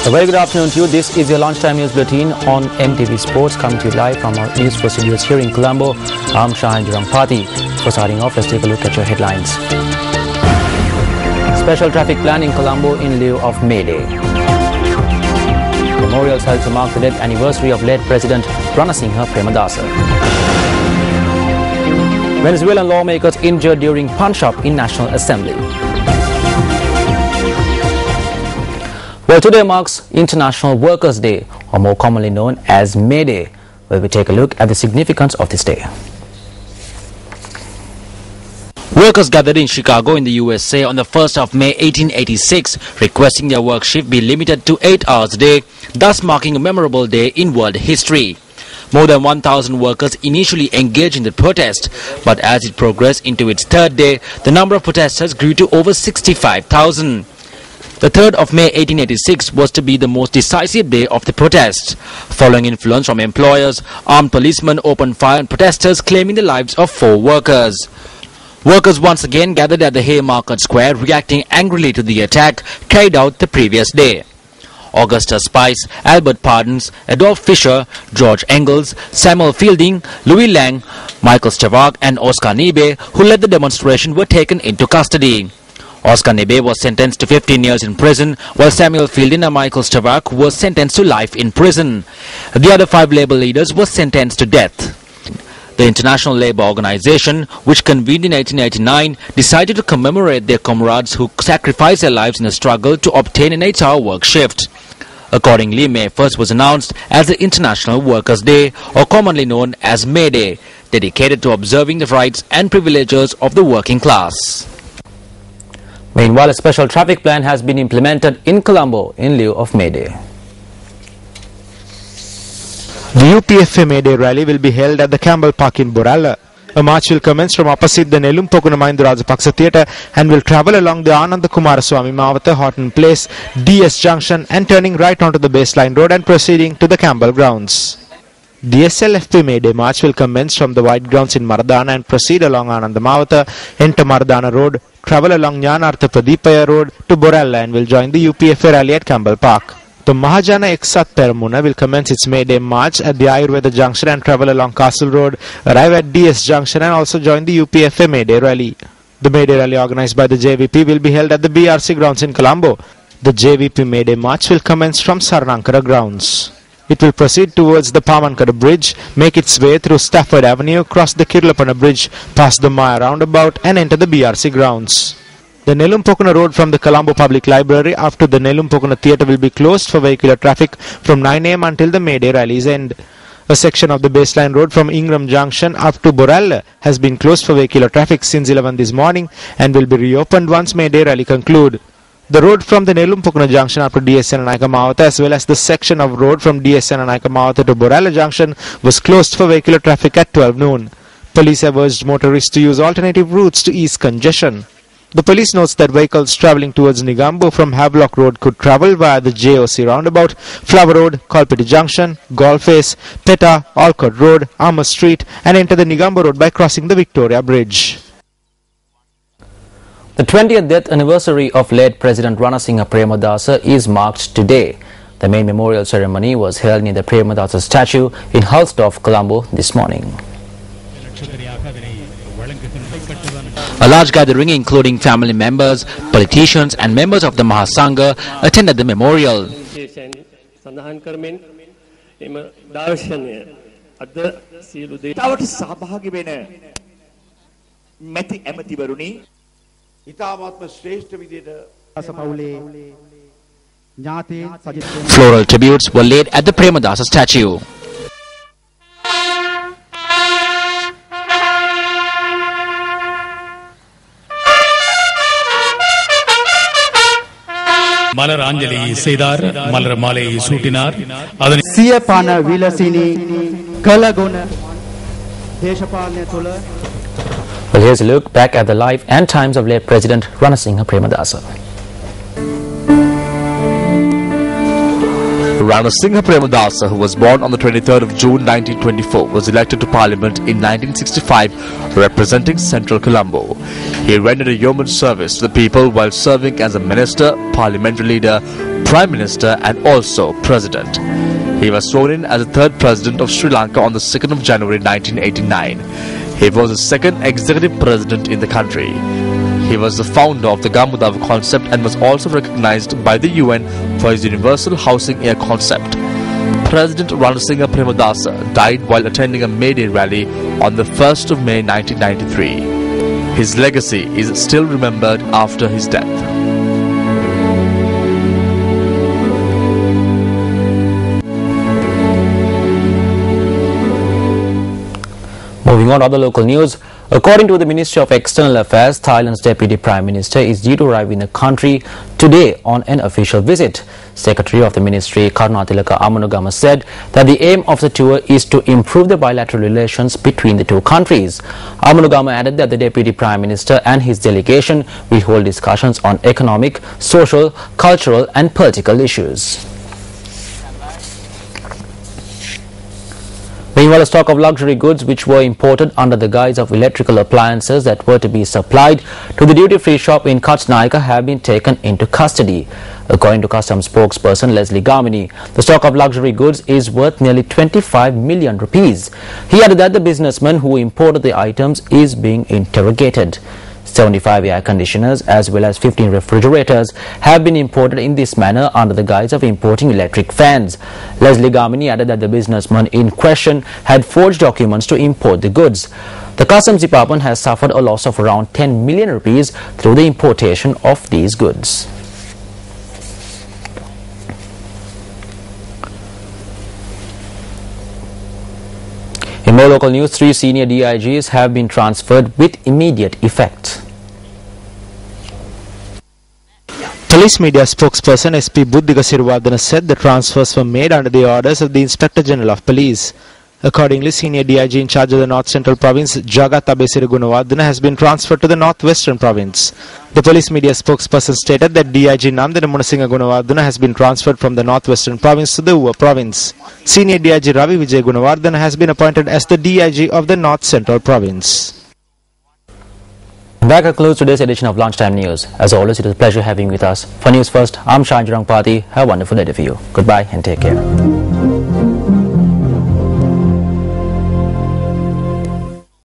A very good afternoon to you. This is your lunchtime news bulletin on MTV Sports, coming to you live from our News First studios here in Colombo. I'm Shahan Jurangpati. For starting off, let's take a look at your headlines. Special traffic plan in Colombo in lieu of May Day. Memorials held to mark the death anniversary of late President Ranasinghe Premadasa. Venezuelan lawmakers injured during punch-up in National Assembly. Well, today marks International Workers' Day, or more commonly known as May Day, where we take a look at the significance of this day. Workers gathered in Chicago in the USA on the 1st of May 1886, requesting their work shift be limited to 8 hours a day, thus marking a memorable day in world history. More than 1,000 workers initially engaged in the protest, but as it progressed into its third day, the number of protesters grew to over 65,000. The 3rd of May 1886 was to be the most decisive day of the protest. Following influence from employers, armed policemen opened fire on protesters, claiming the lives of 4 workers. Workers once again gathered at the Haymarket Square, reacting angrily to the attack carried out the previous day. Augusta Spice, Albert Pardons, Adolph Fisher, George Engels, Samuel Fielding, Louis Lang, Michael Stavak and Oscar Nebe, who led the demonstration, were taken into custody. Oscar Nebe was sentenced to 15 years in prison, while Samuel Fielding and Michael Stavak was sentenced to life in prison. The other 5 labor leaders were sentenced to death. The International Labour Organization, which convened in 1889, decided to commemorate their comrades who sacrificed their lives in the struggle to obtain an 8-hour work shift. Accordingly, May 1st was announced as the International Workers' Day, or commonly known as May Day, dedicated to observing the rights and privileges of the working class. Meanwhile, a special traffic plan has been implemented in Colombo in lieu of May Day. The UPFA May Day rally will be held at the Campbell Park in Boralla. A march will commence from opposite the Nelumpokuna Mahinda Rajapaksa Theatre and will travel along the Ananda Kumaraswamy Mawatha Horton Place, DS Junction, and turning right onto the Baseline Road and proceeding to the Campbell grounds. The SLFP May Day march will commence from the White Grounds in Maradana and proceed along Ananda Mawatha, enter Maradana Road, travel along Jnanartha Pradipaya Road to Boralla and will join the UPFA rally at Campbell Park. The Mahajana Eksat Peramuna will commence its May Day march at the Ayurveda Junction and travel along Castle Road, arrive at DS Junction and also join the UPFA May Day rally. The May Day rally organized by the JVP will be held at the BRC grounds in Colombo. The JVP May Day march will commence from Saranankara grounds. It will proceed towards the Pamankara Bridge, make its way through Stafford Avenue, cross the Kirlapana Bridge, pass the Maya roundabout and enter the BRC grounds. The Nelumpokuna Road from the Colombo Public Library after the Nelumpokuna Theatre will be closed for vehicular traffic from 9 am until the May Day rallies end. A section of the Baseline Road from Ingram Junction up to Boralla has been closed for vehicular traffic since 11 this morning and will be reopened once May Day rally conclude. The road from the Nelumpokuna Junction up to DSN Anayaka Mawatha as well as the section of road from DSN Anayaka Mawatha to Boralla Junction was closed for vehicular traffic at 12 noon. Police have urged motorists to use alternative routes to ease congestion. The police notes that vehicles travelling towards Nigambo from Havelock Road could travel via the JOC roundabout, Flower Road, Kolpiti Junction, Golface, Peta, Alcott Road, Armour Street and enter the Nigambo Road by crossing the Victoria Bridge. The 20th death anniversary of late President Ranasinghe Premadasa is marked today. The main memorial ceremony was held near the Premadasa statue in Hulsdorf, Colombo this morning. A large gathering including family members, politicians and members of the Mahasangha attended the memorial. Floral tributes were laid at the Premadasa statue. மலர் ஆஞ்சலி செய்தார், மலர் மாலையை சூட்டினார். அதனை සියපාන විලසිනි කළගුණ දේශපාලනය තුළ. Well, here's a look back at the life and times of late President Ranasinghe Premadasa. Ranasinghe Premadasa, who was born on the 23rd of June 1924, was elected to Parliament in 1965, representing Central Colombo. He rendered a yeoman service to the people while serving as a minister, parliamentary leader, Prime Minister and also President. He was sworn in as the third President of Sri Lanka on the 2nd of January 1989. He was the second executive president in the country. He was the founder of the Gamudava concept and was also recognized by the UN for his universal housing air concept. President Ranasinghe Premadasa died while attending a May Day rally on the 1st of May 1993. His legacy is still remembered after his death. Moving on to other local news, according to the Ministry of External Affairs, Thailand's Deputy Prime Minister is due to arrive in the country today on an official visit. Secretary of the Ministry, Karunatilaka Amanugama, said that the aim of the tour is to improve the bilateral relations between the two countries. Amanugama added that the Deputy Prime Minister and his delegation will hold discussions on economic, social, cultural and political issues. Meanwhile, a stock of luxury goods which were imported under the guise of electrical appliances that were to be supplied to the duty-free shop in Katsnayaka have been taken into custody. According to Customs spokesperson Leslie Gamini, the stock of luxury goods is worth nearly 25 million rupees. He added that the businessman who imported the items is being interrogated. 75 air conditioners as well as 15 refrigerators have been imported in this manner under the guise of importing electric fans. Leslie Gamini added that the businessman in question had forged documents to import the goods. The Customs Department has suffered a loss of around 10 million rupees through the importation of these goods. In more local news, 3 senior DIGs have been transferred with immediate effect. Police media spokesperson SP Buddhiga Siruvardhana said the transfers were made under the orders of the Inspector General of Police. Accordingly, senior DIG in charge of the North Central Province, Jagat Abesiri Gunawardhana, has been transferred to the North Western Province. The police media spokesperson stated that DIG Nandana Munasinghe Gunawardhana has been transferred from the North Western Province to the Uva Province. Senior DIG Ravi Vijay Gunawardhana has been appointed as the DIG of the North Central Province. That concludes today's edition of Lunchtime News. As always, it is a pleasure having you with us. For News First, I'm Shanjurang Pati. Have a wonderful day for you. Goodbye and take care.